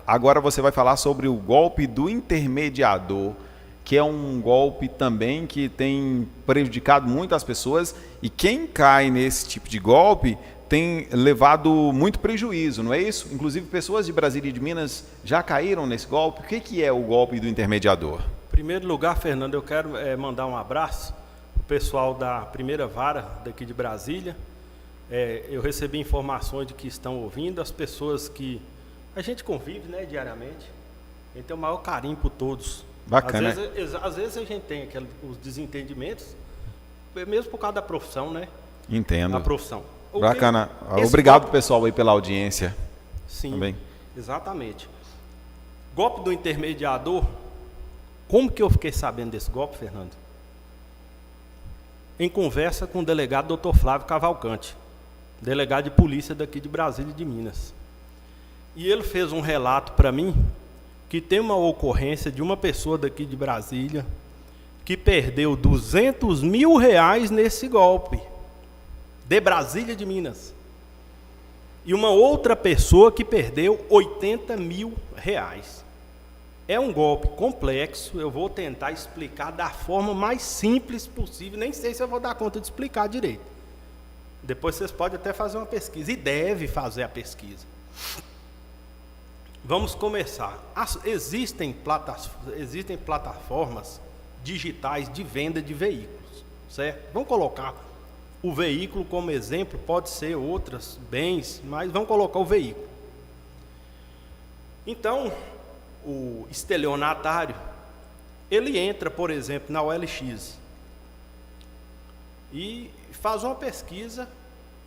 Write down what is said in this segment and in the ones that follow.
Agora você vai falar sobre o golpe do intermediador, que é um golpe também que tem prejudicado muito as pessoas, e quem cai nesse tipo de golpe tem levado muito prejuízo, não é isso? Inclusive pessoas de Brasília e de Minas já caíram nesse golpe. O que é o golpe do intermediador? Em primeiro lugar, Fernando, eu quero mandar um abraço para o pessoal da primeira vara daqui de Brasília. Eu recebi informações de que estão ouvindo, as pessoas que a gente convive, né, diariamente. A gente tem o maior carinho por todos. Bacana. Às vezes a gente tem os desentendimentos, mesmo por causa da profissão, né? Entendo. A profissão. Bacana. Obrigado, pessoal, aí pela audiência. Sim, também. Exatamente. Golpe do intermediador. Como que eu fiquei sabendo desse golpe, Fernando? Em conversa com o delegado Dr. Flávio Cavalcante, delegado de polícia daqui de Brasília e de Minas. E ele fez um relato para mim que tem uma ocorrência de uma pessoa daqui de Brasília que perdeu R$200 mil nesse golpe, de Brasília de Minas. E uma outra pessoa que perdeu R$80 mil. É um golpe complexo, eu vou tentar explicar da forma mais simples possível, nem sei se eu vou dar conta de explicar direito. Depois vocês podem até fazer uma pesquisa, e deve fazer a pesquisa. Vamos começar. Existem plataformas digitais de venda de veículos, certo? Vamos colocar o veículo como exemplo, pode ser outros bens, mas vamos colocar o veículo. Então, o estelionatário, ele entra, por exemplo, na OLX e faz uma pesquisa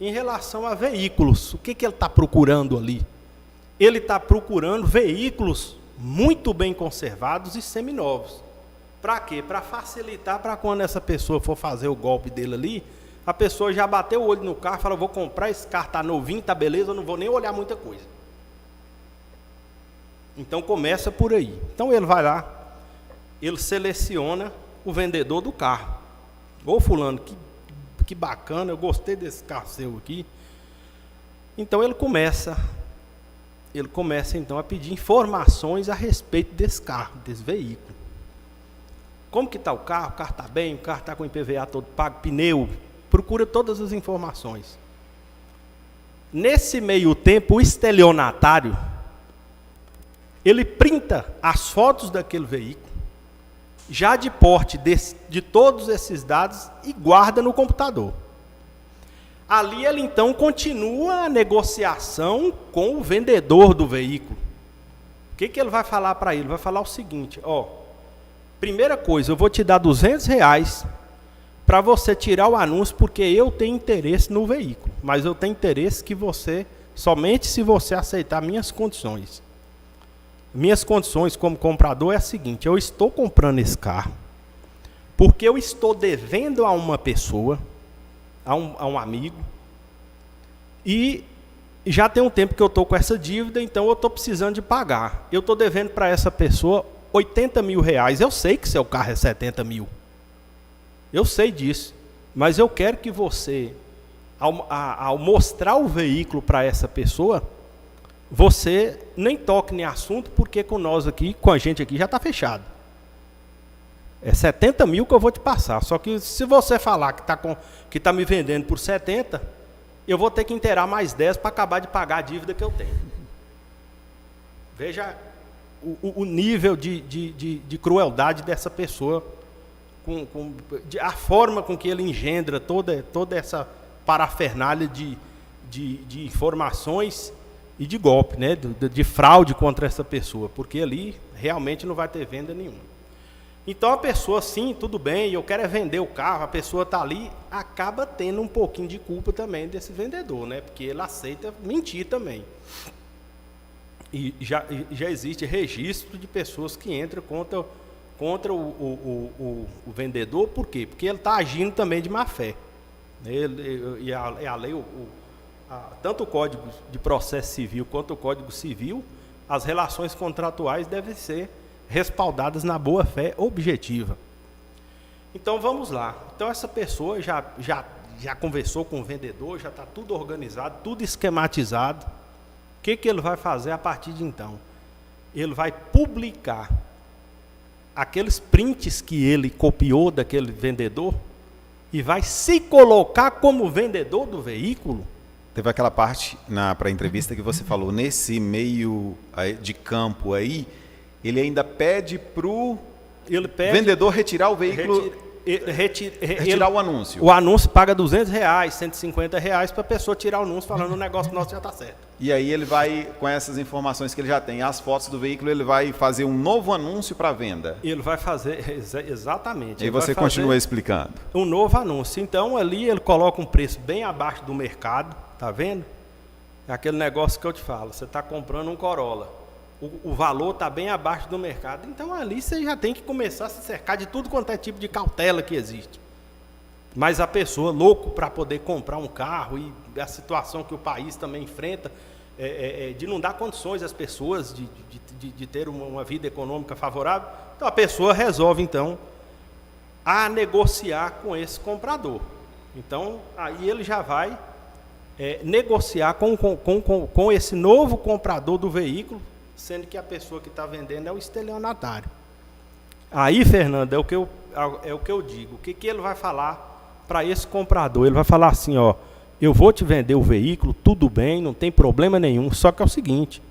em relação a veículos. O que ele está procurando ali? Ele está procurando veículos muito bem conservados e seminovos. Para quê? Para facilitar, para quando essa pessoa for fazer o golpe dele ali, a pessoa já bateu o olho no carro e fala, vou comprar esse carro, está novinho, está beleza, eu não vou nem olhar muita coisa. Então começa por aí. Então ele vai lá, ele seleciona o vendedor do carro. Ô fulano, que bacana, eu gostei desse carro seu aqui. Então ele começa então a pedir informações a respeito desse carro, desse veículo. Como que está o carro está bem, o carro está com o IPVA todo pago, pneu, procura todas as informações. Nesse meio tempo, o estelionatário, ele printa as fotos daquele veículo, já de porte de todos esses dados, e guarda no computador. Ali ele então continua a negociação com o vendedor do veículo. O que ele vai falar para ele? Vai falar o seguinte, primeira coisa, eu vou te dar R$200 para você tirar o anúncio, porque eu tenho interesse no veículo, mas eu tenho interesse que você, somente se você aceitar minhas condições. Minhas condições como comprador é a seguinte, eu estou comprando esse carro, porque eu estou devendo a uma pessoa, a um amigo, e já tem um tempo que eu estou com essa dívida, então eu estou precisando de pagar. Eu estou devendo para essa pessoa R$80 mil. Eu sei que seu carro é 70 mil. Eu sei disso. Mas eu quero que você, ao mostrar o veículo para essa pessoa, você nem toque em assunto, porque com nós aqui, com a gente aqui, já está fechado. É 70 mil que eu vou te passar. Só que se você falar que está me vendendo por 70, eu vou ter que inteirar mais 10 para acabar de pagar a dívida que eu tenho. Veja o nível de crueldade dessa pessoa, a forma com que ele engendra toda essa parafernália de informações e de golpe, né? de fraude contra essa pessoa, porque ali realmente não vai ter venda nenhuma. Então a pessoa, sim, tudo bem, eu quero é vender o carro, a pessoa está ali, acaba tendo um pouquinho de culpa também desse vendedor, né? Porque ele aceita mentir também. E já existe registro de pessoas que entram contra o vendedor, por quê? Porque ele está agindo também de má fé. A lei, tanto o Código de Processo Civil quanto o Código Civil, as relações contratuais devem ser respaldadas na boa-fé objetiva. Então vamos lá. Então essa pessoa já conversou com o vendedor, já está tudo organizado, tudo esquematizado. O que ele vai fazer a partir de então? ele vai publicar aqueles prints que ele copiou daquele vendedor e vai se colocar como vendedor do veículo. Teve aquela parte para a entrevista que você falou, nesse meio de campo aí, ele ainda pede para o vendedor retirar o veículo, retirar o anúncio. O anúncio paga R$200, R$150 para a pessoa tirar o anúncio falando o negócio nosso já está certo. E aí ele vai, com essas informações que ele já tem, as fotos do veículo, ele vai fazer um novo anúncio para venda. Ele vai fazer, exatamente. E você continua explicando. Um novo anúncio. Então ali ele coloca um preço bem abaixo do mercado, tá vendo? É aquele negócio que eu te falo, você está comprando um Corolla, o valor está bem abaixo do mercado, então ali você já tem que começar a se cercar de tudo quanto é tipo de cautela que existe. Mas a pessoa louco para poder comprar um carro e a situação que o país também enfrenta, de não dar condições às pessoas de ter uma vida econômica favorável, então a pessoa resolve então a negociar com esse comprador. Então aí ele já vai negociar com esse novo comprador do veículo, sendo que a pessoa que está vendendo é o estelionatário. Aí, Fernando, é o que eu digo. O que ele vai falar para esse comprador? Ele vai falar assim, ó, eu vou te vender o veículo, tudo bem, não tem problema nenhum, só que é o seguinte,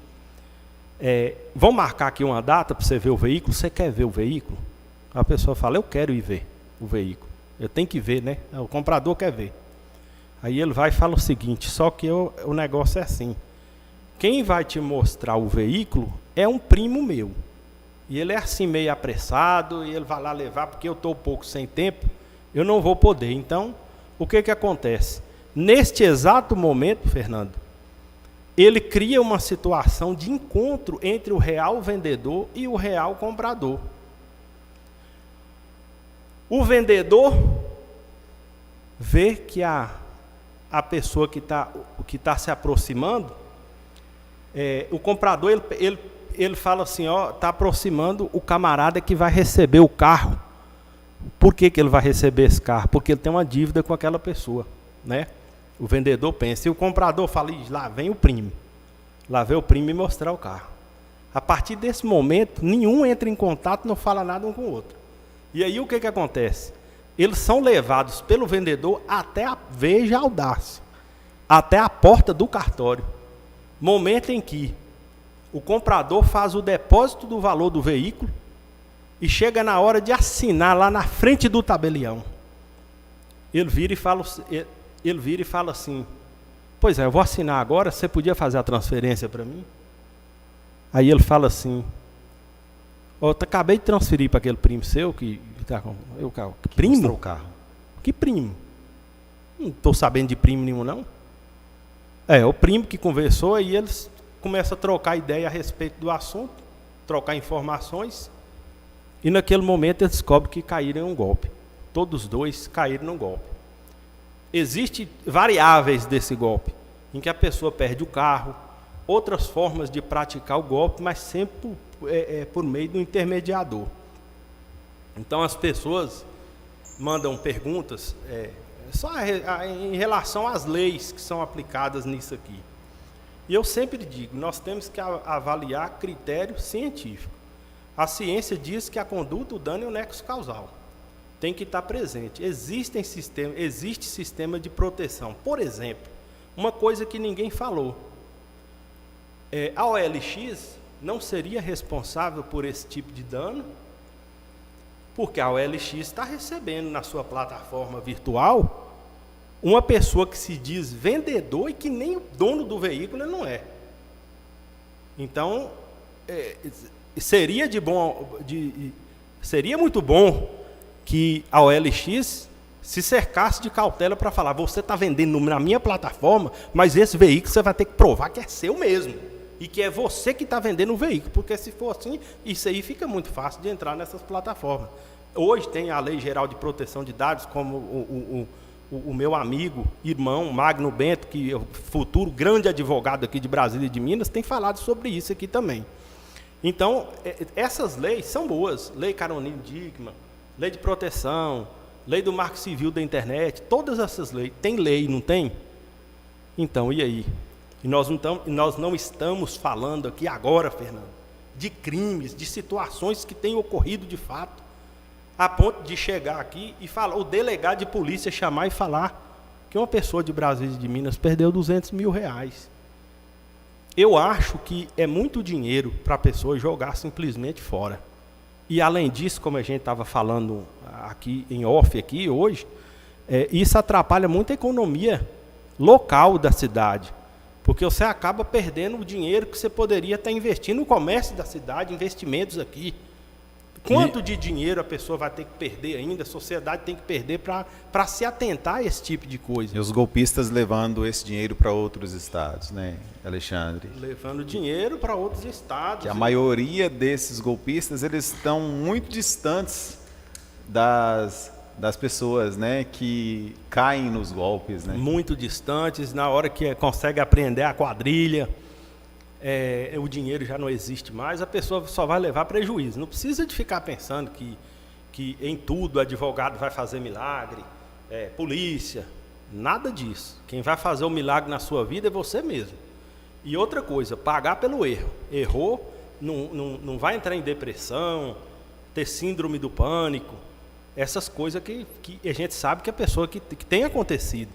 vamos marcar aqui uma data para você ver o veículo, você quer ver o veículo? A pessoa fala, eu quero ir ver o veículo, eu tenho que ver, né? O comprador quer ver. Aí ele vai e fala o seguinte, só que o negócio é assim, quem vai te mostrar o veículo é um primo meu, e ele é assim meio apressado, e ele vai lá levar, porque eu estou um pouco sem tempo, eu não vou poder. Então, o que acontece? Neste exato momento, Fernando, ele cria uma situação de encontro entre o real vendedor e o real comprador. O vendedor vê que a pessoa que está se aproximando, o comprador, ele fala assim, ó, está aproximando o camarada que vai receber o carro. Por que ele vai receber esse carro? Porque ele tem uma dívida com aquela pessoa, né? O vendedor pensa, e o comprador fala, lá vem o primo. Lá vem o primo me mostrar o carro. A partir desse momento, nenhum entra em contato, não fala nada um com o outro. E aí o que acontece? Eles são levados pelo vendedor até a veja audácia, até a porta do cartório. Momento em que o comprador faz o depósito do valor do veículo e chega na hora de assinar lá na frente do tabelião. Ele vira e fala assim, pois é, eu vou assinar agora, você podia fazer a transferência para mim? Aí ele fala assim, eu acabei de transferir para aquele primo seu que está com o carro. Que primo? O carro. Que primo? Não estou sabendo de primo nenhum, não. É o primo que conversou, e eles começam a trocar ideia a respeito do assunto, trocar informações, e naquele momento eles descobrem que caíram em um golpe. Todos dois caíram num golpe. Existem variáveis desse golpe, em que a pessoa perde o carro, outras formas de praticar o golpe, mas sempre por meio do intermediador. Então as pessoas mandam perguntas só em relação às leis que são aplicadas nisso aqui. E eu sempre digo, nós temos que avaliar critério científico. A ciência diz que a conduta, o dano e o nexo causal tem que estar presente. Existe sistema de proteção. Por exemplo, uma coisa que ninguém falou. A OLX não seria responsável por esse tipo de dano, porque a OLX está recebendo na sua plataforma virtual uma pessoa que se diz vendedor e que nem o dono do veículo ele não é. Então, seria muito bom que a OLX se cercasse de cautela para falar, você está vendendo na minha plataforma, mas esse veículo você vai ter que provar que é seu mesmo, e que é você que está vendendo o veículo, porque se for assim, isso aí fica muito fácil de entrar nessas plataformas. Hoje tem a Lei Geral de Proteção de Dados, como o meu amigo, irmão, Magno Bento, que é o futuro grande advogado aqui de Brasília e de Minas, tem falado sobre isso aqui também. Então, essas leis são boas. Lei Carolina Dickmann, Lei de Proteção, Lei do Marco Civil da Internet, todas essas leis. Tem lei, não tem? Então, e aí? E nós não estamos falando aqui agora, Fernando, de crimes, de situações que têm ocorrido de fato, a ponto de chegar aqui e falar, o delegado de polícia chamar e falar que uma pessoa de Brasília e de Minas perdeu R$200 mil. Eu acho que é muito dinheiro para a pessoa jogar simplesmente fora. E além disso, como a gente estava falando aqui em off aqui hoje, isso atrapalha muito a economia local da cidade, porque você acaba perdendo o dinheiro que você poderia estar investindo no comércio da cidade, investimentos aqui. Quanto de dinheiro a pessoa vai ter que perder ainda, a sociedade tem que perder para se atentar a esse tipo de coisa? E os golpistas levando esse dinheiro para outros estados, né, Alexandre? Levando dinheiro para outros estados. Que a maioria desses golpistas, eles estão muito distantes das pessoas, né, que caem nos golpes, né? Muito distantes, na hora que consegue apreender a quadrilha, o dinheiro já não existe mais, a pessoa só vai levar prejuízo. Não precisa de ficar pensando que em tudo o advogado vai fazer milagre, polícia, nada disso. Quem vai fazer o milagre na sua vida é você mesmo. E outra coisa, pagar pelo erro. Errou, não vai entrar em depressão, ter síndrome do pânico, essas coisas que a gente sabe que a pessoa que tem acontecido.